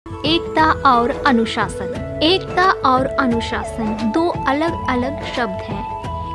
एकता और अनुशासन। एकता और अनुशासन दो अलग अलग शब्द हैं।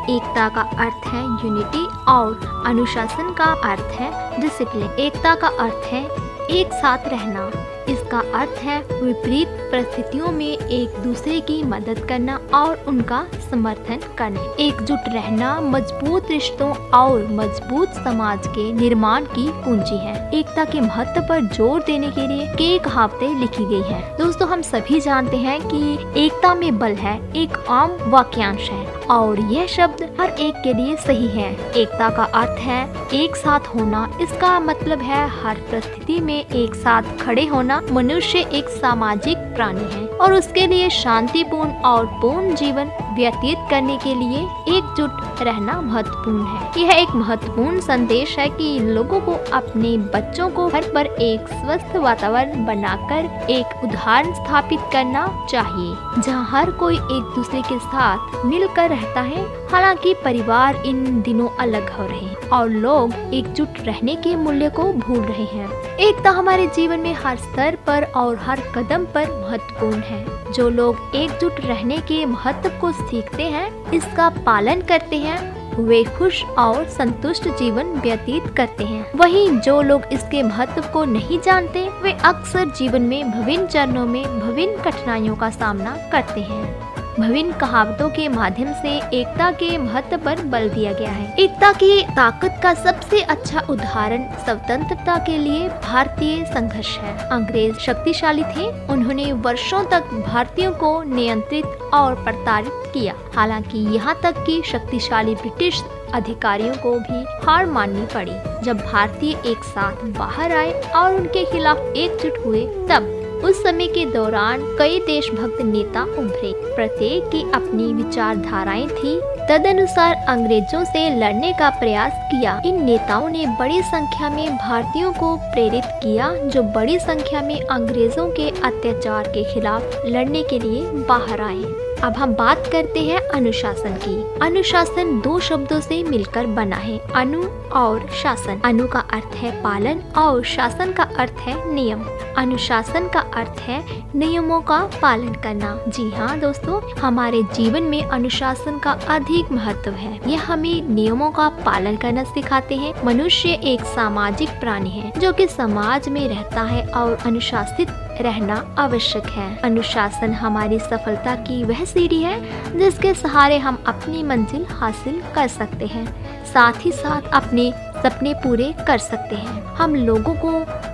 एकता का अर्थ है यूनिटी और अनुशासन का अर्थ है डिसिप्लिन। एकता का अर्थ है एक साथ रहना। इसका अर्थ है विपरीत परिस्थितियों में एक दूसरे की मदद करना और उनका समर्थन करना। एकजुट रहना मजबूत रिश्तों और मजबूत समाज के निर्माण की कुंजी है। एकता के महत्व पर जोर देने के लिए कई कहावतें लिखी गई हैं। दोस्तों, हम सभी जानते हैं कि एकता में बल है एक आम वाक्यांश है और यह शब्द हर एक के लिए सही है। एकता का अर्थ है एक साथ होना। इसका मतलब है हर परिस्थिति में एक साथ खड़े होना। मनुष्य एक सामाजिक प्राणी है और उसके लिए शांतिपूर्ण और पूर्ण जीवन व्यतीत करने के लिए एकजुट रहना महत्वपूर्ण है। यह एक महत्वपूर्ण संदेश है कि लोगों को अपने बच्चों को घर पर एक स्वस्थ वातावरण बनाकर एक उदाहरण स्थापित करना चाहिए, जहां हर कोई एक दूसरे के साथ मिलकर रहता है। हालांकि परिवार इन दिनों अलग हो रहे हैं और लोग एकजुट रहने के मूल्य को भूल रहे हैं। एकता हमारे जीवन में हर स्तर पर और हर कदम पर महत्वपूर्ण है। जो लोग एकजुट रहने के महत्व को सीखते हैं, इसका पालन करते हैं, वे खुश और संतुष्ट जीवन व्यतीत करते हैं। वहीं जो लोग इसके महत्व को नहीं जानते, वे अक्सर जीवन में विभिन्न चरणों में विभिन्न कठिनाइयों का सामना करते हैं। विभिन्न कहावतों के माध्यम से एकता के महत्व पर बल दिया गया है। एकता की ताकत का सबसे अच्छा उदाहरण स्वतंत्रता के लिए भारतीय संघर्ष है। अंग्रेज शक्तिशाली थे। उन्होंने वर्षों तक भारतीयों को नियंत्रित और प्रताड़ित किया। हालांकि यहाँ तक कि शक्तिशाली ब्रिटिश अधिकारियों को भी हार माननी पड़ी। जब भारतीय एक साथ बाहर आए और उनके खिलाफ एकजुट हुए, तब उस समय के दौरान कई देशभक्त नेता उभरे। प्रत्येक की अपनी विचारधाराएं थी। तदनुसार अंग्रेजों से लड़ने का प्रयास किया। इन नेताओं ने बड़ी संख्या में भारतीयों को प्रेरित किया, जो बड़ी संख्या में अंग्रेजों के अत्याचार के खिलाफ लड़ने के लिए बाहर आए। अब हम बात करते हैं अनुशासन की। अनुशासन दो शब्दों से मिलकर बना है, अनु और शासन। अनु का अर्थ है पालन और शासन का अर्थ है नियम। अनुशासन का अर्थ है नियमों का पालन करना। जी हाँ दोस्तों, हमारे जीवन में अनुशासन का अधिक महत्व है। यह हमें नियमों का पालन करना सिखाते हैं। मनुष्य एक सामाजिक प्राणी है जो कि समाज में रहता है और अनुशासित रहना आवश्यक है। अनुशासन हमारी सफलता की वह सीढ़ी है जिसके सहारे हम अपनी मंजिल हासिल कर सकते हैं, साथ ही साथ अपने सपने पूरे कर सकते हैं। हम लोगों को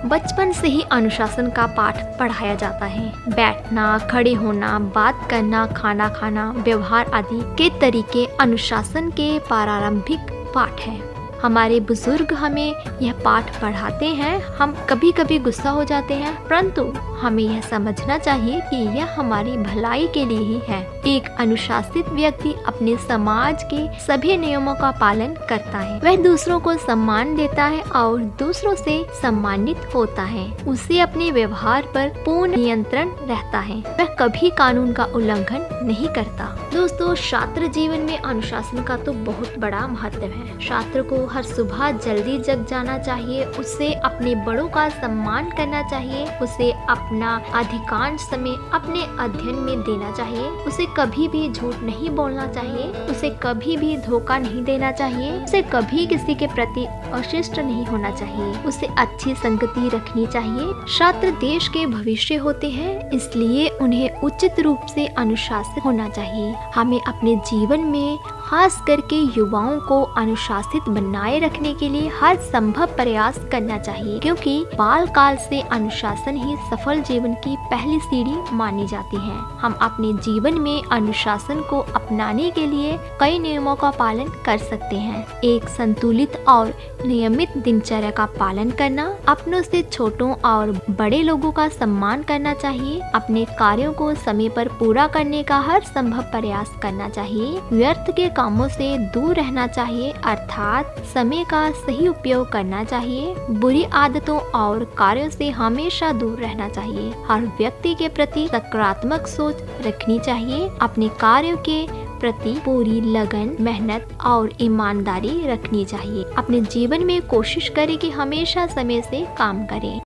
बचपन से ही अनुशासन का पाठ पढ़ाया जाता है। बैठना, खड़े होना, बात करना, खाना खाना, व्यवहार आदि के तरीके अनुशासन के प्रारंभिक पाठ हैं। हमारे बुजुर्ग हमें यह पाठ पढ़ाते हैं। हम कभी कभी गुस्सा हो जाते हैं, परंतु हमें यह समझना चाहिए कि यह हमारी भलाई के लिए ही है। एक अनुशासित व्यक्ति अपने समाज के सभी नियमों का पालन करता है। वह दूसरों को सम्मान देता है और दूसरों से सम्मानित होता है। उसे अपने व्यवहार पर पूर्ण नियंत्रण रहता है। वह कभी कानून का उल्लंघन नहीं करता। दोस्तों, छात्र जीवन में अनुशासन का तो बहुत बड़ा महत्व है। छात्र को हर सुबह जल्दी जग जाना चाहिए। उसे अपने बड़ों का सम्मान करना चाहिए। उसे अपना अधिकांश समय अपने अध्ययन में देना चाहिए। उसे कभी भी झूठ नहीं बोलना चाहिए। उसे कभी भी धोखा नहीं देना चाहिए। उसे कभी किसी के प्रति अशिष्ट नहीं होना चाहिए। उसे अच्छी संगति रखनी चाहिए। छात्र देश के भविष्य होते हैं, इसलिए उन्हें उचित रूप से अनुशासित होना चाहिए। हमें अपने जीवन में खास करके युवाओं को अनुशासित बनाए रखने के लिए हर संभव प्रयास करना चाहिए, क्योंकि बाल काल से अनुशासन ही सफल जीवन की पहली सीढ़ी मानी जाती है। हम अपने जीवन में अनुशासन को अपनाने के लिए कई नियमों का पालन कर सकते हैं। एक संतुलित और नियमित दिनचर्या का पालन करना, अपनों से छोटों और बड़े लोगों का सम्मान करना चाहिए, अपने कार्यों को समय पर पूरा करने का हर संभव प्रयास करना चाहिए, व्यर्थ के कामों से दूर रहना चाहिए अर्थात समय का सही उपयोग करना चाहिए, बुरी आदतों और कार्यों से हमेशा दूर रहना चाहिए। हर व्यक्ति के प्रति सकारात्मक सोच रखनी चाहिए। अपने कार्यों के प्रति पूरी लगन, मेहनत और ईमानदारी रखनी चाहिए। अपने जीवन में कोशिश करें कि हमेशा समय से काम करें।